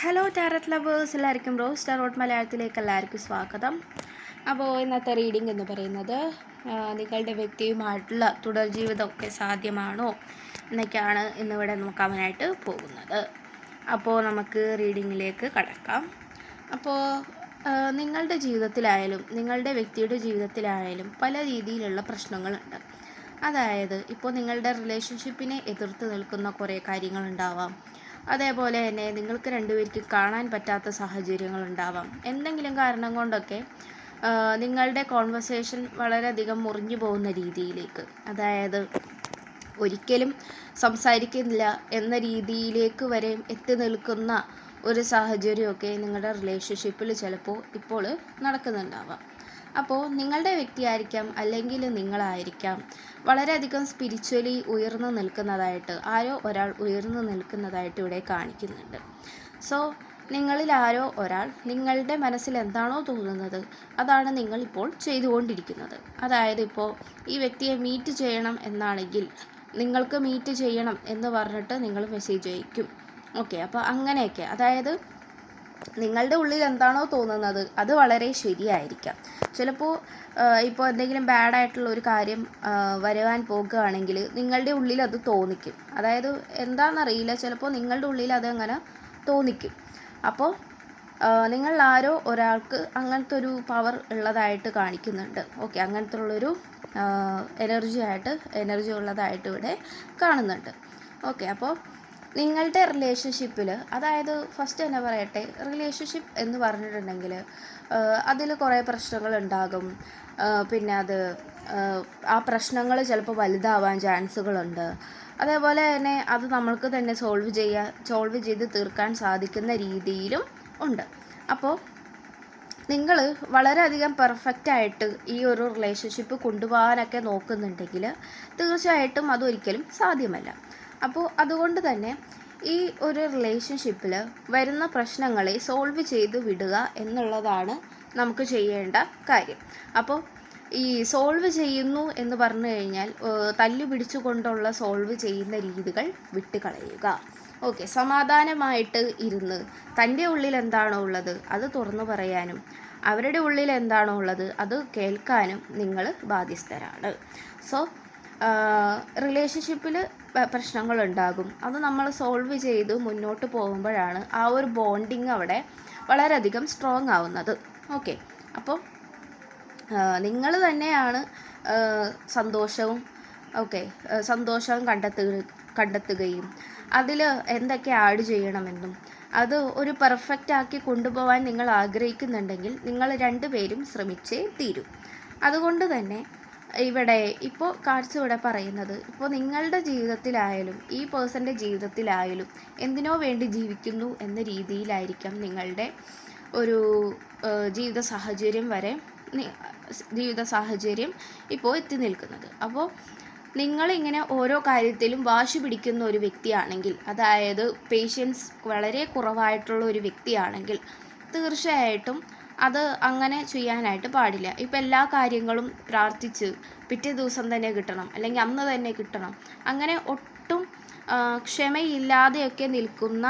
Hello tarot lovers, എല്ലാവർക്കും rose tarot മലയാളത്തിലേക്ക് എല്ലാവർക്കും സ്വാഗതം. അപ്പോൾ ഇന്നത്തെ റീഡിംഗ് എന്ന് പറയുന്നത് നിങ്ങളുടെ വ്യക്തിയുമായിട്ടുള്ള തുടർ ജീവിതമൊക്കെ സാധ്യമാണോ എന്നൊക്കെയാണ് ഇന്നിവിടെ നോക്കാനായിട്ട് പോകുന്നത്. അപ്പോൾ നമുക്ക് റീഡിങ്ങിലേക്ക് കടക്കാം. അപ്പോൾ നിങ്ങളുടെ ജീവിതത്തിലായാലും നിങ്ങളുടെ വ്യക്തിയുടെ ജീവിതത്തിലായാലും പല രീതിയിലുള്ള പ്രശ്നങ്ങളുണ്ട്. അതായത് ഇപ്പോൾ നിങ്ങളുടെ റിലേഷൻഷിപ്പിനെ എതിർത്ത് നിൽക്കുന്ന കുറേ കാര്യങ്ങളുണ്ടാവാം. അതേപോലെ തന്നെ നിങ്ങൾക്ക് രണ്ടുപേർക്ക് കാണാൻ പറ്റാത്ത സാഹചര്യങ്ങളുണ്ടാവാം. എന്തെങ്കിലും കാരണം കൊണ്ടൊക്കെ നിങ്ങളുടെ കോൺവെർസേഷൻ വളരെയധികം മുറിഞ്ഞു പോകുന്ന രീതിയിലേക്ക്, അതായത് ഒരിക്കലും സംസാരിക്കുന്നില്ല എന്ന രീതിയിലേക്ക് വരെ എത്തി നിൽക്കുന്ന ഒരു സാഹചര്യമൊക്കെ നിങ്ങളുടെ റിലേഷൻഷിപ്പിൽ ചിലപ്പോൾ ഇപ്പോൾ നടക്കുന്നുണ്ടാവാം. അപ്പോൾ നിങ്ങളുടെ വ്യക്തിയായിരിക്കാം, അല്ലെങ്കിൽ നിങ്ങളായിരിക്കാം വളരെയധികം സ്പിരിച്വലി ഉയർന്നു നിൽക്കുന്നതായിട്ട്, ആരോ ഒരാൾ ഉയർന്നു നിൽക്കുന്നതായിട്ട് ഇവിടെ കാണിക്കുന്നുണ്ട്. സോ നിങ്ങളിൽ ആരോ ഒരാൾ നിങ്ങളുടെ മനസ്സിൽ എന്താണോ തോന്നുന്നത് അതാണ് നിങ്ങളിപ്പോൾ ചെയ്തുകൊണ്ടിരിക്കുന്നത്. അതായത് ഇപ്പോൾ ഈ വ്യക്തിയെ മീറ്റ് ചെയ്യണം എന്നാണെങ്കിൽ നിങ്ങൾക്ക് മീറ്റ് ചെയ്യണം എന്ന് പറഞ്ഞിട്ട് നിങ്ങൾ മെസ്സേജ് അയക്കും. ഓക്കെ, അപ്പോൾ അങ്ങനെയൊക്കെ, അതായത് നിങ്ങളുടെ ഉള്ളിൽ എന്താണോ തോന്നുന്നത് അത് വളരെ ശരിയായിരിക്കാം. ചിലപ്പോൾ ഇപ്പോൾ എന്തെങ്കിലും ബാഡായിട്ടുള്ള ഒരു കാര്യം വരുവാൻ പോകുകയാണെങ്കിൽ നിങ്ങളുടെ ഉള്ളിൽ അത് തോന്നിക്കും. അതായത് എന്താണെന്നറിയില്ല, ചിലപ്പോൾ നിങ്ങളുടെ ഉള്ളിൽ അതങ്ങനെ തോന്നിക്കും. അപ്പോൾ നിങ്ങൾ ആരോ ഒരാൾക്ക് അങ്ങനത്തെ ഒരു പവർ ഉള്ളതായിട്ട് കാണിക്കുന്നുണ്ട്. ഓക്കെ, അങ്ങനത്തെ ഉള്ളൊരു എനർജി ഉള്ളതായിട്ട് ഇവിടെ കാണുന്നുണ്ട്. ഓക്കെ, അപ്പോൾ നിങ്ങളുടെ റിലേഷൻഷിപ്പിൽ, അതായത് ഫസ്റ്റ് തന്നെ പറയട്ടെ, റിലേഷൻഷിപ്പ് എന്ന് പറഞ്ഞിട്ടുണ്ടെങ്കിൽ അതിൽ കുറേ പ്രശ്നങ്ങളുണ്ടാകും. പിന്നെ ആ പ്രശ്നങ്ങൾ ചിലപ്പോൾ വലുതാവാൻ ചാൻസുകളുണ്ട്. അതേപോലെ തന്നെ അത് നമ്മൾക്ക് തന്നെ സോൾവ് ചെയ്ത് തീർക്കാൻ സാധിക്കുന്ന രീതിയിലും ഉണ്ട്. അപ്പോൾ നിങ്ങൾ വളരെയധികം പെർഫെക്റ്റായിട്ട് ഈ ഒരു റിലേഷൻഷിപ്പ് കൊണ്ടുപോകാനൊക്കെ നോക്കുന്നുണ്ടെങ്കിൽ തീർച്ചയായിട്ടും അതൊരിക്കലും സാധ്യമല്ല. അപ്പോൾ അതുകൊണ്ട് തന്നെ ഈ ഒരു റിലേഷൻഷിപ്പിൽ വരുന്ന പ്രശ്നങ്ങളെ സോൾവ് ചെയ്ത് വിടുക എന്നുള്ളതാണ് നമുക്ക് ചെയ്യേണ്ട കാര്യം. അപ്പോൾ ഈ സോൾവ് ചെയ്യുന്നു എന്ന് പറഞ്ഞു കഴിഞ്ഞാൽ തല്ലു പിടിച്ചുകൊണ്ടുള്ള സോൾവ് ചെയ്യുന്ന രീതികൾ വിട്ടുകളയുക. ഓക്കെ, സമാധാനമായിട്ട് ഇരുന്ന് തൻ്റെ ഉള്ളിൽ എന്താണോ ഉള്ളത് അത് തുറന്നു പറയാനും അവരുടെ ഉള്ളിൽ എന്താണോ ഉള്ളത് അത് കേൾക്കാനും നിങ്ങൾ ബാധ്യസ്ഥരാണ്. സോ റിലേഷൻഷിപ്പിൽ പ്രശ്നങ്ങളുണ്ടാകും. അത് നമ്മൾ സോൾവ് ചെയ്ത് മുന്നോട്ട് പോകുമ്പോഴാണ് ആ ഒരു ബോണ്ടിങ് അവിടെ വളരെയധികം സ്ട്രോങ് ആവുന്നത്. ഓക്കെ, അപ്പോൾ നിങ്ങൾ തന്നെയാണ് സന്തോഷവും കണ്ടെത്തുകയും അതിൽ എന്തൊക്കെ ആഡ് ചെയ്യണമെന്നും അത് ഒരു പെർഫെക്റ്റ് ആക്കി കൊണ്ടുപോകാൻ നിങ്ങൾ ആഗ്രഹിക്കുന്നുണ്ടെങ്കിൽ നിങ്ങൾ രണ്ടുപേരും ശ്രമിച്ചേ തീരൂ. അതുകൊണ്ട് തന്നെ ഇവിടെ ഇപ്പോൾ ഇവിടെ പറയുന്നത്, ഇപ്പോൾ നിങ്ങളുടെ ജീവിതത്തിലായാലും ഈ പേഴ്സൻ്റെ ജീവിതത്തിലായാലും എന്തിനോ വേണ്ടി ജീവിക്കുന്നു എന്ന രീതിയിലായിരിക്കാം നിങ്ങളുടെ ഒരു ജീവിത സാഹചര്യം ഇപ്പോൾ എത്തി നിൽക്കുന്നത്. അപ്പോൾ നിങ്ങളിങ്ങനെ ഓരോ കാര്യത്തിലും വാശി പിടിക്കുന്ന ഒരു വ്യക്തിയാണെങ്കിൽ, അതായത് പേഷ്യൻസ് വളരെ കുറവായിട്ടുള്ള ഒരു വ്യക്തിയാണെങ്കിൽ തീർച്ചയായിട്ടും അത് അങ്ങനെ ചെയ്യാനായിട്ട് പാടില്ല. ഇപ്പം എല്ലാ കാര്യങ്ങളും പ്രാർത്ഥിച്ച് പിറ്റേ ദിവസം തന്നെ കിട്ടണം, അല്ലെങ്കിൽ അന്ന് തന്നെ കിട്ടണം, അങ്ങനെ ഒട്ടും ക്ഷമയില്ലാതെയൊക്കെ നിൽക്കുന്ന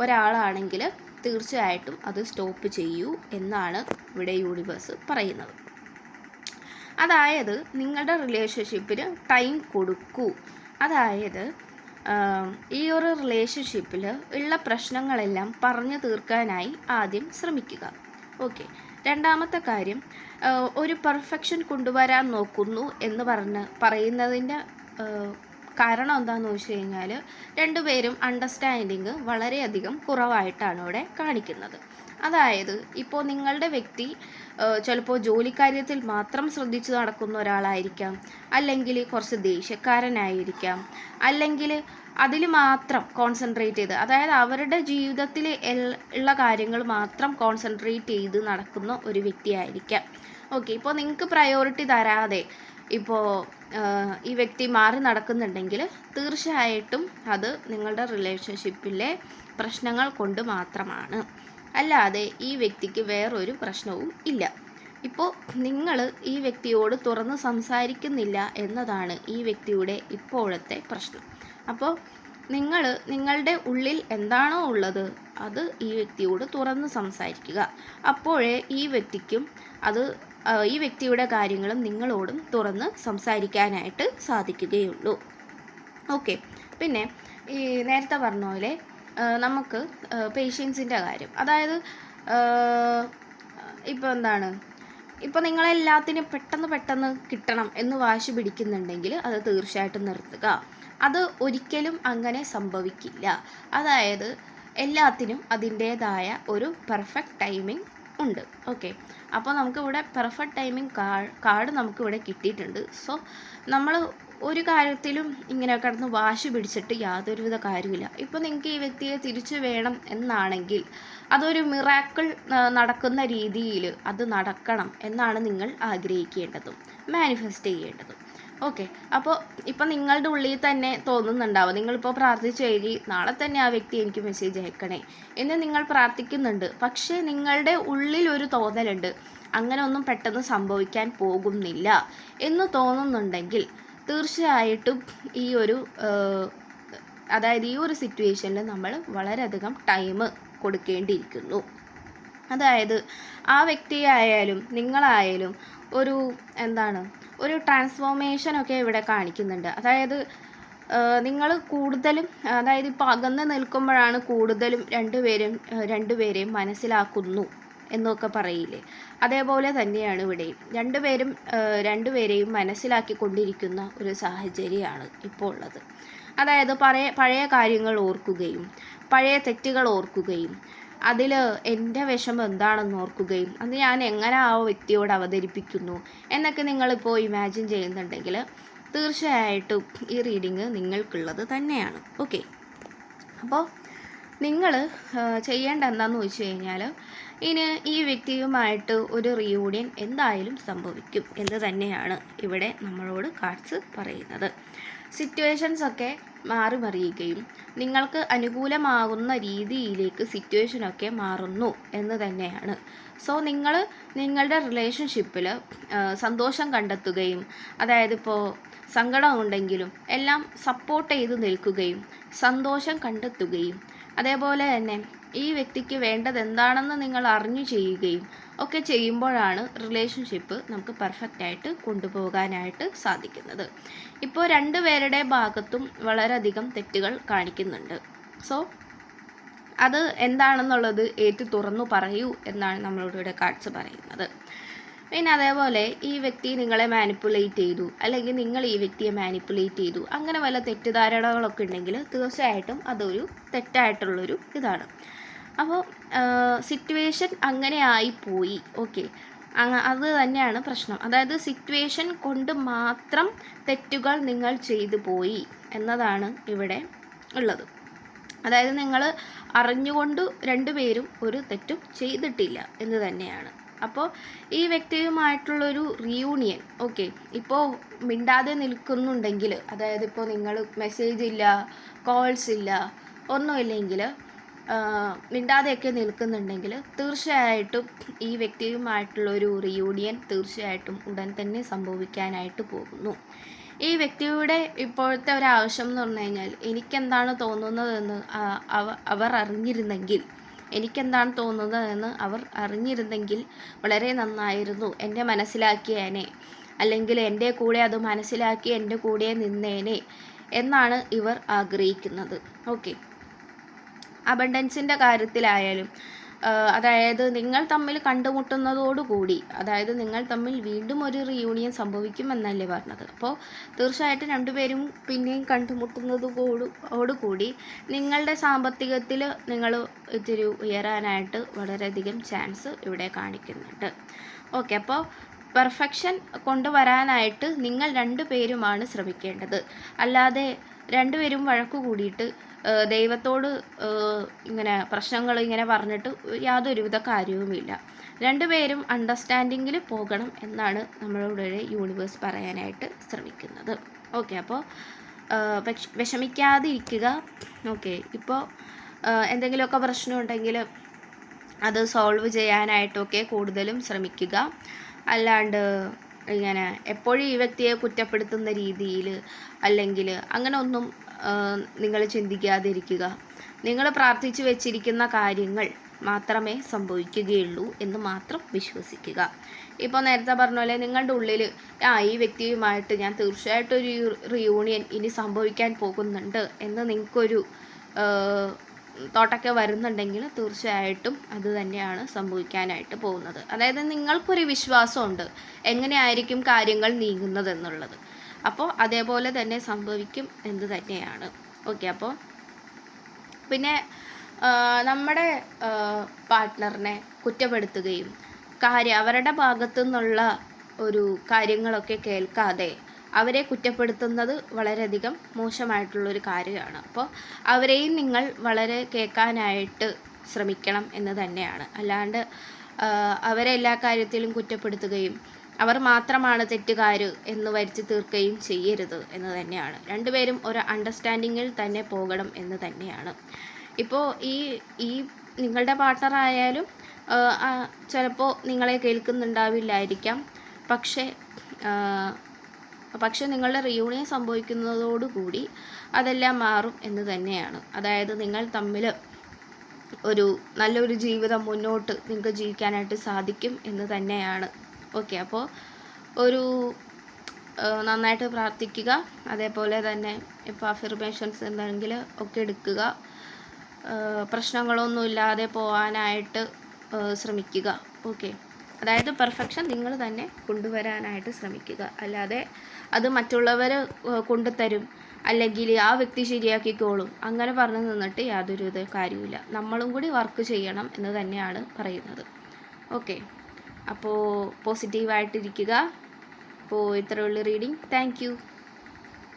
ഒരാളാണെങ്കിൽ തീർച്ചയായിട്ടും അത് സ്റ്റോപ്പ് ചെയ്യൂ എന്നാണ് ഇവിടെ യൂണിവേഴ്സ് പറയുന്നത്. അതായത് നിങ്ങളുടെ റിലേഷൻഷിപ്പിന് ടൈം കൊടുക്കൂ. അതായത് ഈ ഒരു റിലേഷൻഷിപ്പിൽ ഉള്ള പ്രശ്നങ്ങളെല്ലാം പറഞ്ഞു തീർക്കാനായി ആദ്യം ശ്രമിക്കുക. ഓക്കെ, രണ്ടാമത്തെ കാര്യം, ഒരു പെർഫെക്ഷൻ കൊണ്ടുവരാൻ നോക്കുന്നു എന്ന് പറയുന്നതിൻ്റെ കാരണം എന്താണെന്ന് വെച്ച് കഴിഞ്ഞാൽ രണ്ടുപേരും അണ്ടർസ്റ്റാൻഡിങ് വളരെയധികം കുറവായിട്ടാണ് ഇവിടെ കാണിക്കുന്നത്. അതായത് ഇപ്പോൾ നിങ്ങളുടെ വ്യക്തി ചിലപ്പോൾ ജോലിക്കാര്യത്തിൽ മാത്രം ശ്രദ്ധിച്ച് നടക്കുന്ന ഒരാളായിരിക്കാം, അല്ലെങ്കിൽ കുറച്ച് ദേഷ്യക്കാരനായിരിക്കാം, അല്ലെങ്കിൽ അതിൽ മാത്രം കോൺസെൻട്രേറ്റ് ചെയ്ത്, അതായത് അവരുടെ ജീവിതത്തിൽ ഉള്ള കാര്യങ്ങൾ മാത്രം കോൺസെൻട്രേറ്റ് ചെയ്ത് നടക്കുന്ന ഒരു വ്യക്തിയായിരിക്കാം. ഓക്കെ, ഇപ്പോൾ നിങ്ങൾക്ക് പ്രയോറിറ്റി തരാതെ ഇപ്പോൾ ഈ വ്യക്തി മാറി നടക്കുന്നുണ്ടെങ്കിൽ തീർച്ചയായിട്ടും അത് നിങ്ങളുടെ റിലേഷൻഷിപ്പിലെ പ്രശ്നങ്ങൾ കൊണ്ട് മാത്രമാണ്, അല്ലാതെ ഈ വ്യക്തിക്ക് വേറൊരു പ്രശ്നവും ഇല്ല. ഇപ്പോൾ നിങ്ങൾ ഈ വ്യക്തിയോട് തുറന്ന് സംസാരിക്കുന്നില്ല എന്നതാണ് ഈ വ്യക്തിയുടെ ഇപ്പോഴത്തെ പ്രശ്നം. അപ്പോൾ നിങ്ങളുടെ ഉള്ളിൽ എന്താണോ ഉള്ളത് അത് ഈ വ്യക്തിയോട് തുറന്ന് സംസാരിക്കുക. അപ്പോഴേ ഈ വ്യക്തിയുടെ കാര്യങ്ങളും നിങ്ങളോടും തുറന്ന് സംസാരിക്കാനായിട്ട് സാധിക്കുകയുള്ളൂ. ഓക്കെ. പിന്നെ ഈ നേരത്തെ പറഞ്ഞ പോലെ നമുക്ക് പേഷ്യൻസിൻ്റെ കാര്യം, അതായത് ഇപ്പോൾ എന്താണ്, ഇപ്പോൾ നിങ്ങളെല്ലാത്തിനും പെട്ടെന്ന് കിട്ടണം എന്ന് വാശി പിടിക്കുന്നുണ്ടെങ്കിൽ അത് തീർച്ചയായിട്ടും നിർത്തുക. അത് ഒരിക്കലും അങ്ങനെ സംഭവിക്കില്ല. അതായത് എല്ലാത്തിനും അതിൻ്റേതായ ഒരു പെർഫെക്റ്റ് ടൈമിംഗ് ഉണ്ട്. ഓക്കെ. അപ്പോൾ നമുക്കിവിടെ പെർഫെക്റ്റ് ടൈമിംഗ് കാർഡ് നമുക്കിവിടെ കിട്ടിയിട്ടുണ്ട്. സോ നമ്മൾ ഒരു കാര്യത്തിലും ഇങ്ങനെ കിടന്ന് വാശി പിടിച്ചിട്ട് യാതൊരുവിധ കാര്യമില്ല. ഇപ്പോൾ നിങ്ങൾക്ക് ഈ വ്യക്തിയെ തിരിച്ചു വേണം എന്നാണെങ്കിൽ അതൊരു മിറാക്കിൾ നടക്കുന്ന രീതിയിൽ അത് നടക്കണം എന്നാണ് നിങ്ങൾ ആഗ്രഹിക്കേണ്ടതും മാനിഫെസ്റ്റ് ചെയ്യേണ്ടതും. ഓക്കെ. അപ്പോൾ ഇപ്പം നിങ്ങളുടെ ഉള്ളിൽ തന്നെ തോന്നുന്നുണ്ടാവും, നിങ്ങളിപ്പോൾ പ്രാർത്ഥിച്ചു കഴിഞ്ഞ് നാളെ തന്നെ ആ വ്യക്തി എനിക്ക് മെസ്സേജ് അയക്കണേ എന്ന് നിങ്ങൾ പ്രാർത്ഥിക്കുന്നുണ്ട്. പക്ഷേ നിങ്ങളുടെ ഉള്ളിൽ ഒരു തോന്നലുണ്ട്, അങ്ങനെ ഒന്നും പെട്ടെന്ന് സംഭവിക്കാൻ പോകുന്നില്ല എന്ന് തോന്നുന്നുണ്ടെങ്കിൽ തീർച്ചയായിട്ടും ഈ ഒരു സിറ്റുവേഷനിൽ നമ്മൾ വളരെയധികം ടൈം കൊടുക്കേണ്ടിയിരിക്കുന്നു. അതായത് ആ വ്യക്തിയായാലും നിങ്ങളായാലും ഒരു ട്രാൻസ്ഫോർമേഷനൊക്കെ ഇവിടെ കാണിക്കുന്നുണ്ട്. അതായത് നിങ്ങൾ കൂടുതലും, അതായത് ഇപ്പോൾ അകന്ന് നിൽക്കുമ്പോഴാണ് കൂടുതലും രണ്ടുപേരെയും മനസ്സിലാക്കുന്നു എന്നൊക്കെ പറയില്ലേ, അതേപോലെ തന്നെയാണ് ഇവിടെയും രണ്ടുപേരെയും മനസ്സിലാക്കിക്കൊണ്ടിരിക്കുന്ന ഒരു സാഹചര്യമാണ് ഇപ്പോൾ ഉള്ളത്. അതായത് പഴയ കാര്യങ്ങൾ ഓർക്കുകയും പഴയ തെറ്റുകൾ ഓർക്കുകയും അതിൽ എൻ്റെ വിഷമം എന്താണെന്ന് ഓർക്കുകയും അത് ഞാൻ എങ്ങനെ ആ വ്യക്തിയോട് അവതരിപ്പിക്കുന്നു എന്നൊക്കെ നിങ്ങളിപ്പോൾ ഇമാജിൻ ചെയ്യുന്നുണ്ടെങ്കിൽ തീർച്ചയായിട്ടും ഈ റീഡിങ് നിങ്ങൾക്കുള്ളത് തന്നെയാണ്. ഓക്കെ. അപ്പോൾ നിങ്ങൾ ചെയ്യേണ്ട എന്താണെന്ന് വെച്ച് കഴിഞ്ഞാൽ, ഇനി ഈ വ്യക്തിയുമായിട്ട് ഒരു റീയൂണിയൻ എന്തായാലും സംഭവിക്കും എന്ന് തന്നെയാണ് ഇവിടെ നമ്മളോട് കാർഡ്സ് പറയുന്നത്. സിറ്റുവേഷൻസൊക്കെ മാറിമറിയുകയും നിങ്ങൾക്ക് അനുകൂലമാകുന്ന രീതിയിലേക്ക് സിറ്റുവേഷനൊക്കെ മാറുന്നു എന്ന് തന്നെയാണ്. സോ നിങ്ങൾ നിങ്ങളുടെ റിലേഷൻഷിപ്പിൽ സന്തോഷം കണ്ടെത്തുകയും, അതായത് ഇപ്പോൾ സങ്കടം ഉണ്ടെങ്കിലും എല്ലാം സപ്പോർട്ട് ചെയ്ത് നിൽക്കുകയും സന്തോഷം കണ്ടെത്തുകയും അതേപോലെ തന്നെ ഈ വ്യക്തിക്ക് വേണ്ടത് എന്താണെന്ന് നിങ്ങൾ അറിഞ്ഞു ചെയ്യുകയും ഒക്കെ ചെയ്യുമ്പോഴാണ് റിലേഷൻഷിപ്പ് നമുക്ക് പെർഫെക്റ്റായിട്ട് കൊണ്ടുപോകാനായിട്ട് സാധിക്കുന്നത്. ഇപ്പോൾ രണ്ടുപേരുടെ ഭാഗത്തും വളരെയധികം തെറ്റുകൾ കാണിക്കുന്നുണ്ട്. സോ അത് എന്താണെന്നുള്ളത് തുറന്നു പറയൂ എന്നാണ് നമ്മളോട് ഇവിടെ കാർഡ്സ് പറയുന്നത്. പിന്നെ അതേപോലെ ഈ വ്യക്തി നിങ്ങളെ മാനിപ്പുലേറ്റ് ചെയ്തു, അല്ലെങ്കിൽ നിങ്ങൾ ഈ വ്യക്തിയെ മാനിപ്പുലേറ്റ് ചെയ്തു, അങ്ങനെ വല്ല തെറ്റിദ്ധാരണകളൊക്കെ ഉണ്ടെങ്കിൽ തീർച്ചയായിട്ടും അതൊരു തെറ്റായിട്ടുള്ളൊരു ഇതാണ്. അപ്പോൾ സിറ്റുവേഷൻ അങ്ങനെ ആയിപ്പോയി. ഓക്കെ. അത് തന്നെയാണ് പ്രശ്നം. അതായത് സിറ്റുവേഷൻ കൊണ്ട് മാത്രം തെറ്റുകൾ നിങ്ങൾ ചെയ്തു പോയി എന്നതാണ് ഇവിടെ ഉള്ളത്. അതായത് നിങ്ങൾ അറിഞ്ഞുകൊണ്ട് രണ്ടുപേരും ഒരു തെറ്റും ചെയ്തിട്ടില്ല എന്ന് തന്നെയാണ്. അപ്പോൾ ഈ വ്യക്തിയുമായിട്ടുള്ളൊരു റീയൂണിയൻ, ഓക്കെ, ഇപ്പോൾ മിണ്ടാതെ നിൽക്കുന്നുണ്ടെങ്കിൽ, അതായത് ഇപ്പോൾ നിങ്ങൾ മെസ്സേജ് ഇല്ല, കോൾസ് ഇല്ല, ഒന്നുമില്ലെങ്കിൽ മിണ്ടാതെയൊക്കെ നിൽക്കുന്നുണ്ടെങ്കിൽ തീർച്ചയായിട്ടും ഈ വ്യക്തിയുമായിട്ടുള്ളൊരു റീയൂണിയൻ തീർച്ചയായിട്ടും ഉടൻ തന്നെ സംഭവിക്കാനായിട്ട് പോകുന്നു. ഈ വ്യക്തിയുടെ ഇപ്പോഴത്തെ ഒരു ആവശ്യം എന്ന് പറഞ്ഞു കഴിഞ്ഞാൽ, എനിക്കെന്താണ് തോന്നുന്നതെന്ന് അവർ അറിഞ്ഞിരുന്നെങ്കിൽ വളരെ നന്നായിരുന്നു, എന്നെ മനസ്സിലാക്കിയേനെ, അല്ലെങ്കിൽ എൻ്റെ കൂടെ അത് മനസ്സിലാക്കി എൻ്റെ കൂടെ നിന്നേനെ എന്നാണ് ഇവർ ആഗ്രഹിക്കുന്നത്. ഓക്കെ. അബണ്ടൻസിൻ്റെ കാര്യത്തിലായാലും, അതായത് നിങ്ങൾ തമ്മിൽ കണ്ടുമുട്ടുന്നതോടുകൂടി, അതായത് നിങ്ങൾ തമ്മിൽ വീണ്ടും ഒരു റീയൂണിയൻ സംഭവിക്കുമെന്നല്ലേ പറഞ്ഞത്. അപ്പോൾ തീർച്ചയായിട്ടും രണ്ടുപേരും പിന്നെയും കണ്ടുമുട്ടുന്നതോടുകൂടി നിങ്ങളുടെ സാമ്പത്തികത്തിൽ നിങ്ങൾ ഇത്തിരി ഉയരാനായിട്ട് വളരെയധികം ചാൻസ് ഇവിടെ കാണിക്കുന്നുണ്ട്. ഓക്കെ. അപ്പോൾ പെർഫെക്ഷൻ കൊണ്ടുവരാനായിട്ട് നിങ്ങൾ രണ്ടുപേരുമാണ് ശ്രമിക്കേണ്ടത്. അല്ലാതെ രണ്ടുപേരും വഴക്കു കൂടിയിട്ട് ദൈവത്തോട് ഇങ്ങനെ പ്രശ്നങ്ങൾ ഇങ്ങനെ പറഞ്ഞിട്ട് യാതൊരുവിധ കാര്യവുമില്ല. രണ്ടുപേരും അണ്ടർസ്റ്റാൻഡിങ്ങിൽ പോകണം എന്നാണ് നമ്മളോട് യൂണിവേഴ്സ് പറയാനായിട്ട് ശ്രമിക്കുന്നത്. ഓക്കെ. അപ്പോൾ വിഷമിക്കാതിരിക്കുക. ഓക്കെ. ഇപ്പോൾ എന്തെങ്കിലുമൊക്കെ പ്രശ്നമുണ്ടെങ്കിൽ അത് സോൾവ് ചെയ്യാനായിട്ടൊക്കെ കൂടുതലും ശ്രമിക്കുക. അല്ലാണ്ട് ഇങ്ങനെ എപ്പോഴും ഈ വ്യക്തിയെ കുറ്റപ്പെടുത്തുന്ന രീതിയിൽ അല്ലെങ്കിൽ അങ്ങനെ ഒന്നും നിങ്ങൾ ചിന്തിക്കാതിരിക്കുക. നിങ്ങൾ പ്രാർത്ഥിച്ചു വെച്ചിരിക്കുന്ന കാര്യങ്ങൾ മാത്രമേ സംഭവിക്കുകയുള്ളൂ എന്ന് മാത്രം വിശ്വസിക്കുക. ഇപ്പോൾ നേരത്തെ പറഞ്ഞ പോലെ നിങ്ങളുടെ ഉള്ളിൽ ഈ വ്യക്തിയുമായിട്ട് ഞാൻ തീർച്ചയായിട്ടും ഒരു റിയൂണിയൻ ഇനി സംഭവിക്കാൻ പോകുന്നുണ്ട് എന്ന് നിങ്ങൾക്കൊരു തോട്ടൊക്കെ വരുന്നുണ്ടെങ്കിൽ തീർച്ചയായിട്ടും അത് തന്നെയാണ് സംഭവിക്കാനായിട്ട് പോകുന്നത്. അതായത് നിങ്ങൾക്കൊരു വിശ്വാസമുണ്ട് എങ്ങനെയായിരിക്കും കാര്യങ്ങൾ നീങ്ങുന്നത് എന്നുള്ളത്. അപ്പോൾ അതേപോലെ തന്നെ സംഭവിക്കും എന്ന് തന്നെയാണ്. ഓക്കെ, അപ്പോൾ പിന്നെ നമ്മുടെ പാർട്ട്ണറിനെ കുറ്റപ്പെടുത്തുകയും അവരുടെ ഭാഗത്തു നിന്നുള്ള ഒരു കാര്യങ്ങളൊക്കെ കേൾക്കാതെ അവരെ കുറ്റപ്പെടുത്തുന്നത് വളരെയധികം മോശമായിട്ടുള്ളൊരു കാര്യമാണ്. അപ്പോൾ അവരെയും നിങ്ങൾ വളരെ കേൾക്കാനായിട്ട് ശ്രമിക്കണം എന്ന് തന്നെയാണ്. അല്ലാണ്ട് അവരെ എല്ലാ കാര്യത്തിലും കുറ്റപ്പെടുത്തുകയും അവർ മാത്രമാണ് തെറ്റുകാർ എന്ന് വരുത്തി തീർക്കുകയും ചെയ്യരുത് എന്ന് തന്നെയാണ്. രണ്ടുപേരും ഒരു അണ്ടർസ്റ്റാൻഡിങ്ങിൽ തന്നെ പോകണം എന്ന് തന്നെയാണ്. ഇപ്പോൾ ഈ നിങ്ങളുടെ പാർട്ട്ണർ ആയാലും ചിലപ്പോൾ നിങ്ങളെ കേൾക്കുന്നുണ്ടാവില്ലായിരിക്കാം. പക്ഷേ നിങ്ങളുടെ റിയൂണിയൻ സംഭവിക്കുന്നതോടുകൂടി അതെല്ലാം മാറും എന്ന് തന്നെയാണ്. അതായത് നിങ്ങൾ തമ്മിൽ ഒരു നല്ലൊരു ജീവിതം മുന്നോട്ട് നിങ്ങൾക്ക് ജീവിക്കാനായിട്ട് സാധിക്കും എന്ന് തന്നെയാണ്. ഓക്കെ, അപ്പോൾ ഒരു നന്നായിട്ട് പ്രാർത്ഥിക്കുക. അതേപോലെ തന്നെ ഇപ്പോൾ അഫർമേഷൻസ് എന്തെങ്കിലും ഒക്കെ എടുക്കുക. പ്രശ്നങ്ങളൊന്നുമില്ലാതെ പോകാനായിട്ട് ശ്രമിക്കുക. ഓക്കെ, അതായത് പെർഫെക്ഷൻ നിങ്ങൾ തന്നെ കൊണ്ടുവരാനായിട്ട് ശ്രമിക്കുക. അല്ലാതെ അത് മറ്റുള്ളവർ കൊണ്ടുതരും അല്ലെങ്കിൽ ആ വ്യക്തി ശരിയാക്കിക്കോളും അങ്ങനെ പറഞ്ഞു നിന്നിട്ട് യാതൊരു കാര്യമില്ല. നമ്മളും കൂടി വർക്ക് ചെയ്യണം എന്ന് തന്നെയാണ് പറയുന്നത്. ഓക്കെ, അപ്പോൾ പോസിറ്റീവായിട്ടിരിക്കുക. അപ്പോൾ ഇത്രയുള്ള റീഡിങ്. Thank you.